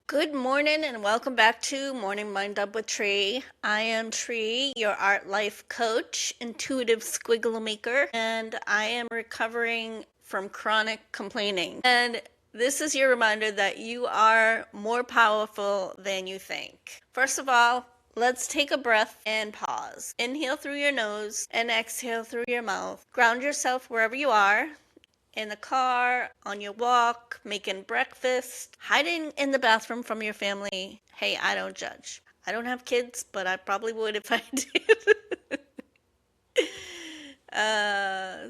Good morning and welcome back to Morning Mind Up with Trie. I am Trie, your art life coach, intuitive squiggle maker, and I am recovering from chronic complaining. And this is your reminder that you are more powerful than you think. First of all, let's take a breath and pause. Inhale through your nose and exhale through your mouth. Ground yourself wherever you are. In the car, on your walk, making breakfast, hiding in the bathroom from your family. Hey, I don't judge. I don't have kids, but I probably would if I did.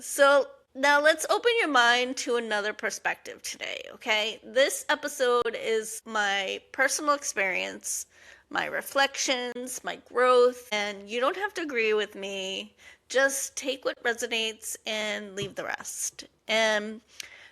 So now let's open your mind to another perspective today, okay? This episode is my personal experience, my reflections, my growth, and you don't have to agree with me. Just take what resonates and leave the rest. And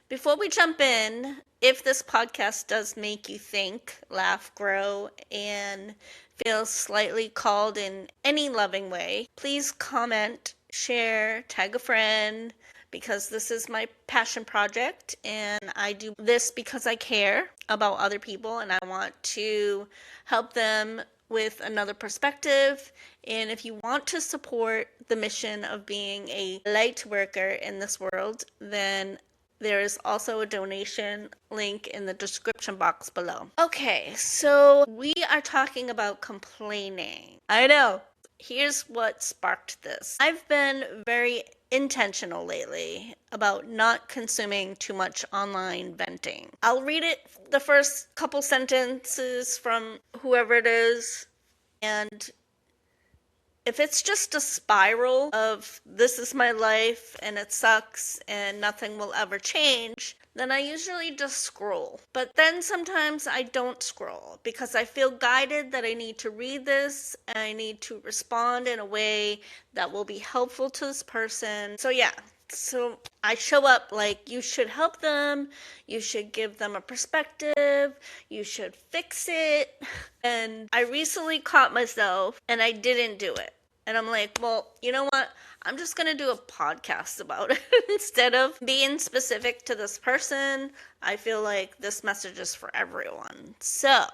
before we jump in, if this podcast does make you think, laugh, grow, and feel slightly called in any loving way, please comment, share, tag a friend, because this is my passion project and I do this because I care about other people and I want to help them with another perspective. And if you want to support the mission of being a light worker in this world, then there is also a donation link in the description box below. Okay, so we are talking about complaining. I know. Here's what sparked this. I've been very intentional lately about not consuming too much online venting. I'll read the first couple sentences from whoever it is, and if it's just a spiral of this is my life and it sucks and nothing will ever change, then I usually just scroll. But then sometimes I don't scroll because I feel guided that I need to read this and I need to respond in a way that will be helpful to this person. So I show up like you should help them, you should give them a perspective, you should fix it. And I recently caught myself and I didn't do it. And I'm like, well, you know what? I'm just going to do a podcast about it. Instead of being specific to this person, I feel like this message is for everyone. So,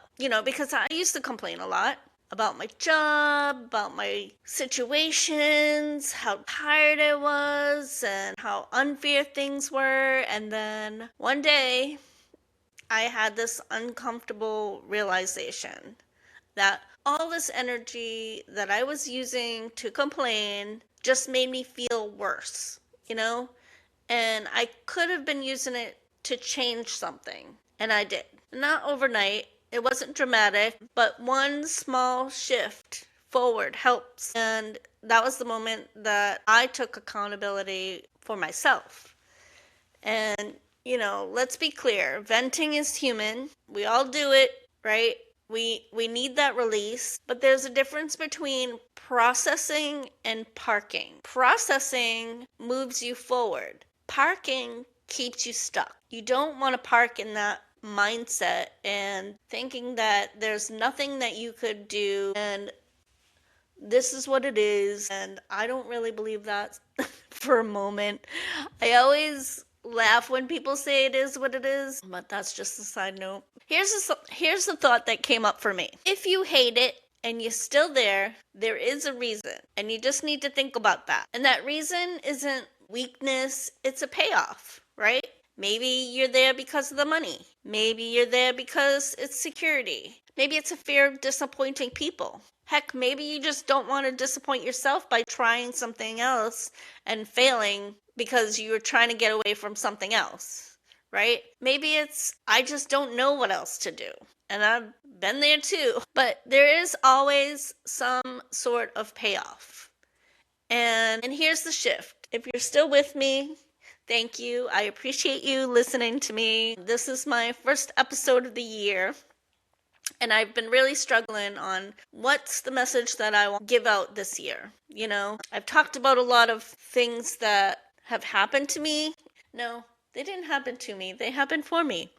because I used to complain a lot about my job, about my situations, how tired I was, and how unfair things were. And then one day, I had this uncomfortable realization that all this energy that I was using to complain just made me feel worse, And I could have been using it to change something, and I did. Not overnight, it wasn't dramatic, but one small shift forward helps. And that was the moment that I took accountability for myself. And, let's be clear, venting is human. We all do it, right? We need that release, but there's a difference between processing and parking. Processing moves you forward. Parking keeps you stuck. You don't want to park in that mindset and thinking that there's nothing that you could do and this is what it is. And I don't really believe that for a moment. I always laugh when people say it is what it is, but that's just a side note. Here's the thought that came up for me. If you hate it and you're still there is a reason, and you just need to think about that. And that reason isn't weakness, it's a payoff, right? Maybe you're there because of the money. Maybe you're there because it's security. Maybe it's a fear of disappointing people. Heck, maybe you just don't want to disappoint yourself by trying something else and failing because you were trying to get away from something else, right? Maybe it's, I just don't know what else to do. And I've been there too. But there is always some sort of payoff. And here's the shift. If you're still with me, thank you. I appreciate you listening to me. This is my first episode of the year. And I've been really struggling on what's the message that I want to give out this year. I've talked about a lot of things that have happened to me. No, they didn't happen to me. They happened for me.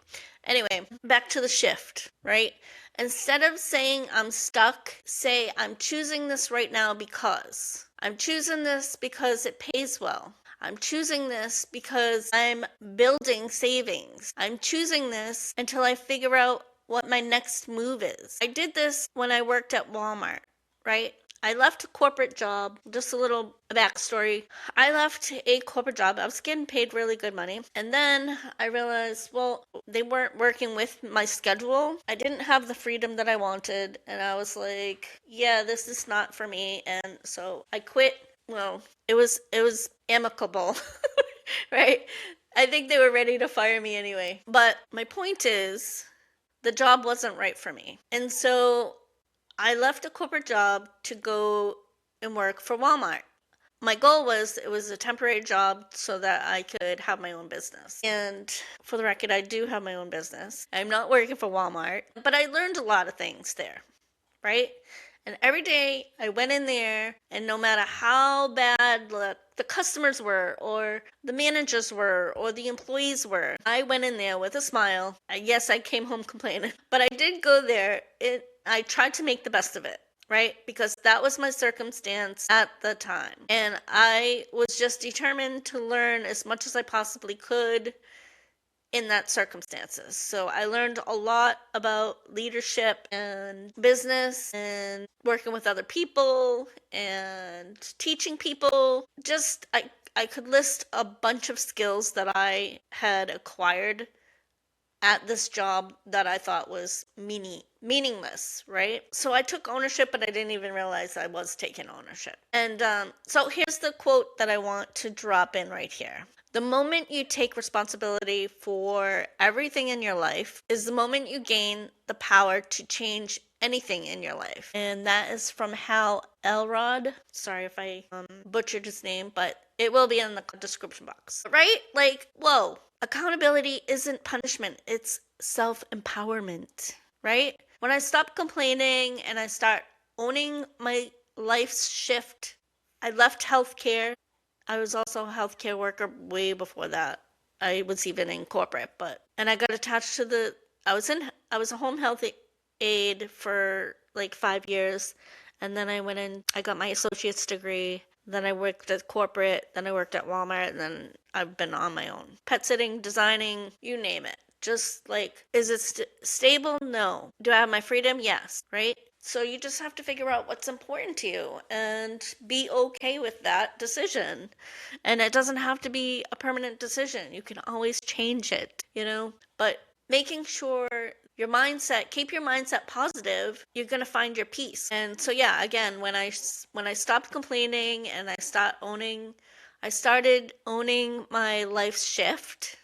Anyway, back to the shift, right? Instead of saying I'm stuck, say I'm choosing this right now because. I'm choosing this because it pays well. I'm choosing this because I'm building savings. I'm choosing this until I figure out what my next move is. I did this when I worked at Walmart, right? I left a corporate job. Just a little backstory. I left a corporate job. I was getting paid really good money. And then I realized, well, they weren't working with my schedule. I didn't have the freedom that I wanted. And I was like, yeah, this is not for me. And so I quit. Well, it was amicable, right? I think they were ready to fire me anyway. But my point is, the job wasn't right for me. And so I left a corporate job to go and work for Walmart. My goal was it was a temporary job so that I could have my own business. And for the record, I do have my own business. I'm not working for Walmart, but I learned a lot of things there, right? And every day I went in there, and no matter how bad the customers were, or the managers were, or the employees were, I went in there with a smile. Yes, I came home complaining, but I did go there. I tried to make the best of it, right? Because that was my circumstance at the time. And I was just determined to learn as much as I possibly could in that circumstances. So I learned a lot about leadership and business and working with other people and teaching people. Just I could list a bunch of skills that I had acquired at this job that I thought was meaningless, right? So I took ownership, but I didn't even realize I was taking ownership. And so here's the quote that I want to drop in right here. The moment you take responsibility for everything in your life is the moment you gain the power to change anything in your life. And that is from Hal Elrod. Sorry if I butchered his name, but it will be in the description box. Right? Like, whoa. Accountability isn't punishment. It's self-empowerment. Right? When I stop complaining and I start owning my life's shift, I left healthcare. I was also a healthcare worker way before that. I was even in corporate, and I got attached to I was a home health aide for like 5 years, and then I got my associate's degree. Then I worked at corporate, then I worked at Walmart, and then I've been on my own. Pet sitting, designing, you name it. Just like, is it stable? No. Do I have my freedom? Yes, right? So you just have to figure out what's important to you and be okay with that decision. And it doesn't have to be a permanent decision. You can always change it, But making sure keep your mindset positive, you're going to find your peace. And so yeah, again, when I stopped complaining and I started owning my life's shift.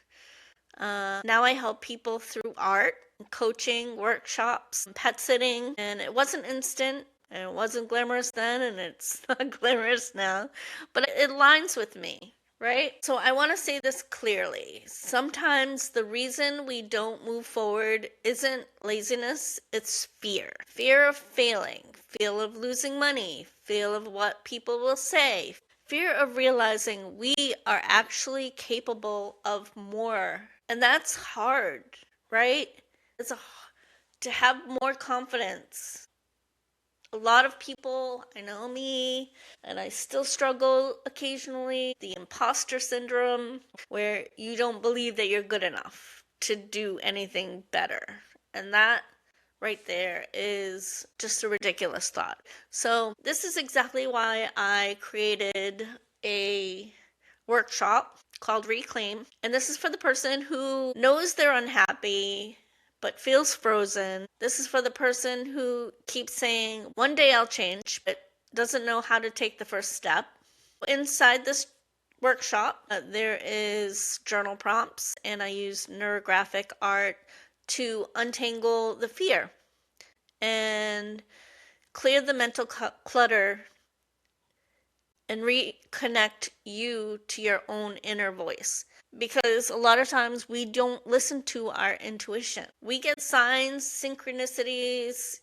Now I help people through art, coaching, workshops, pet sitting, and it wasn't instant, and it wasn't glamorous then, and it's not glamorous now, but it aligns with me, right? So I want to say this clearly. Sometimes the reason we don't move forward isn't laziness, it's fear. Fear of failing, fear of losing money, fear of what people will say, fear of realizing we are actually capable of more. And that's hard, right? To have more confidence. A lot of people, I know me, and I still struggle occasionally. The imposter syndrome, where you don't believe that you're good enough to do anything better. And that right there is just a ridiculous thought. So this is exactly why I created a workshop called Reclaim. And this is for the person who knows they're unhappy but feels frozen. This is for the person who keeps saying, one day I'll change, but doesn't know how to take the first step. Inside this workshop, there is journal prompts, and I use neurographic art to untangle the fear and clear the mental clutter and reconnect you to your own inner voice. Because a lot of times we don't listen to our intuition. We get signs, synchronicities,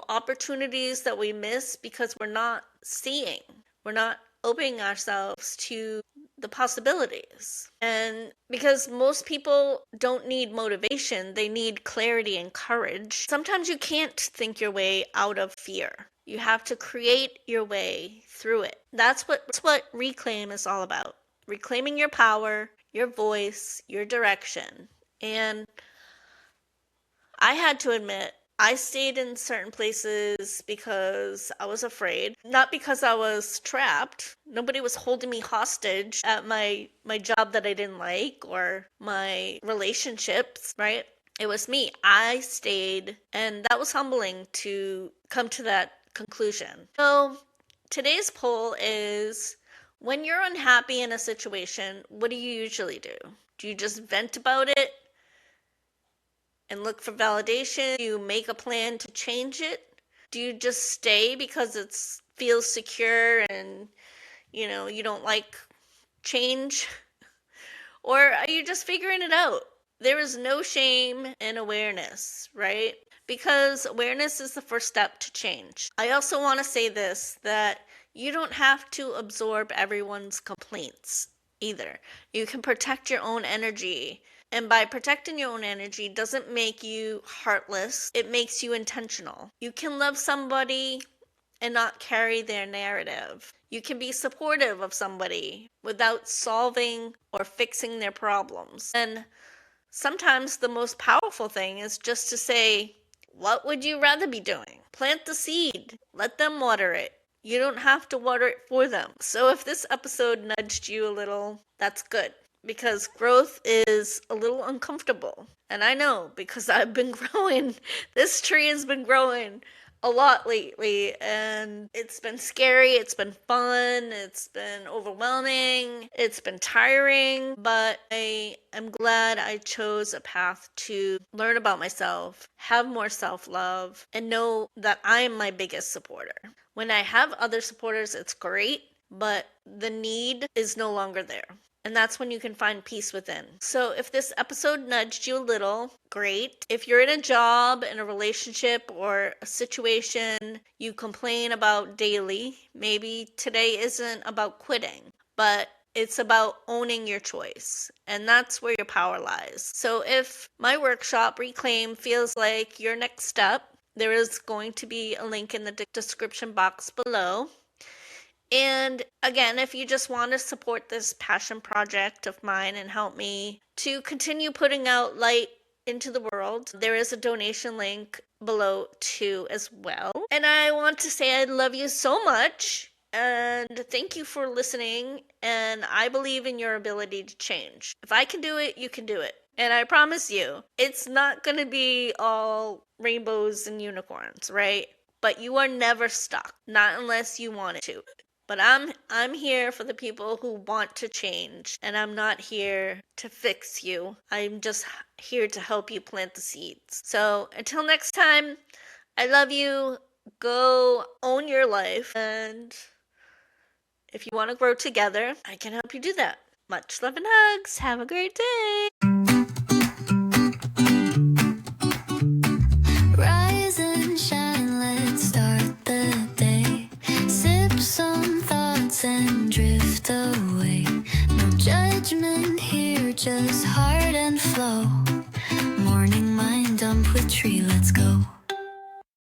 opportunities that we miss because we're not seeing. We're not opening ourselves to the possibilities. And because most people don't need motivation, they need clarity and courage. Sometimes you can't think your way out of fear. You have to create your way through it. That's what Reclaim is all about. Reclaiming your power, your voice, your direction. And I had to admit, I stayed in certain places because I was afraid, not because I was trapped. Nobody was holding me hostage at my job that I didn't like or my relationships, right? It was me. I stayed, and that was humbling to come to that conclusion. So, today's poll is, when you're unhappy in a situation, what do you usually do? Do you just vent about it and look for validation? Do you make a plan to change it? Do you just stay because it feels secure and you don't like change? Or are you just figuring it out? There is no shame in awareness, right? Because awareness is the first step to change. I also want to say this, that you don't have to absorb everyone's complaints either. You can protect your own energy. And by protecting your own energy doesn't make you heartless. It makes you intentional. You can love somebody and not carry their narrative. You can be supportive of somebody without solving or fixing their problems. And sometimes the most powerful thing is just to say, what would you rather be doing? Plant the seed. Let them water it. You don't have to water it for them. So if this episode nudged you a little, that's good. Because growth is a little uncomfortable. And I know, because I've been growing. This tree has been growing a lot lately, and it's been scary, it's been fun, it's been overwhelming, it's been tiring, but I am glad I chose a path to learn about myself, have more self-love, and know that I am my biggest supporter. When I have other supporters, it's great, but the need is no longer there. And that's when you can find peace within. So if this episode nudged you a little, great. If you're in a job, in a relationship, or a situation you complain about daily, maybe today isn't about quitting, but it's about owning your choice. And that's where your power lies. So if my workshop, Reclaim, feels like your next step, there is going to be a link in the description box below. And again, if you just want to support this passion project of mine and help me to continue putting out light into the world, there is a donation link below too as well. And I want to say I love you so much and thank you for listening, and I believe in your ability to change. If I can do it, you can do it. And I promise you, it's not going to be all rainbows and unicorns, right? But you are never stuck, not unless you want it to. But I'm here for the people who want to change, and I'm not here to fix you. I'm just here to help you plant the seeds. So until next time, I love you. Go own your life, and if you want to grow together, I can help you do that. Much love and hugs. Have a great day. Rise and shine, let's start the day. Sip some thoughts and drift away. No judgment here, just heart and flow. Morning mind dump with Trie, let's go.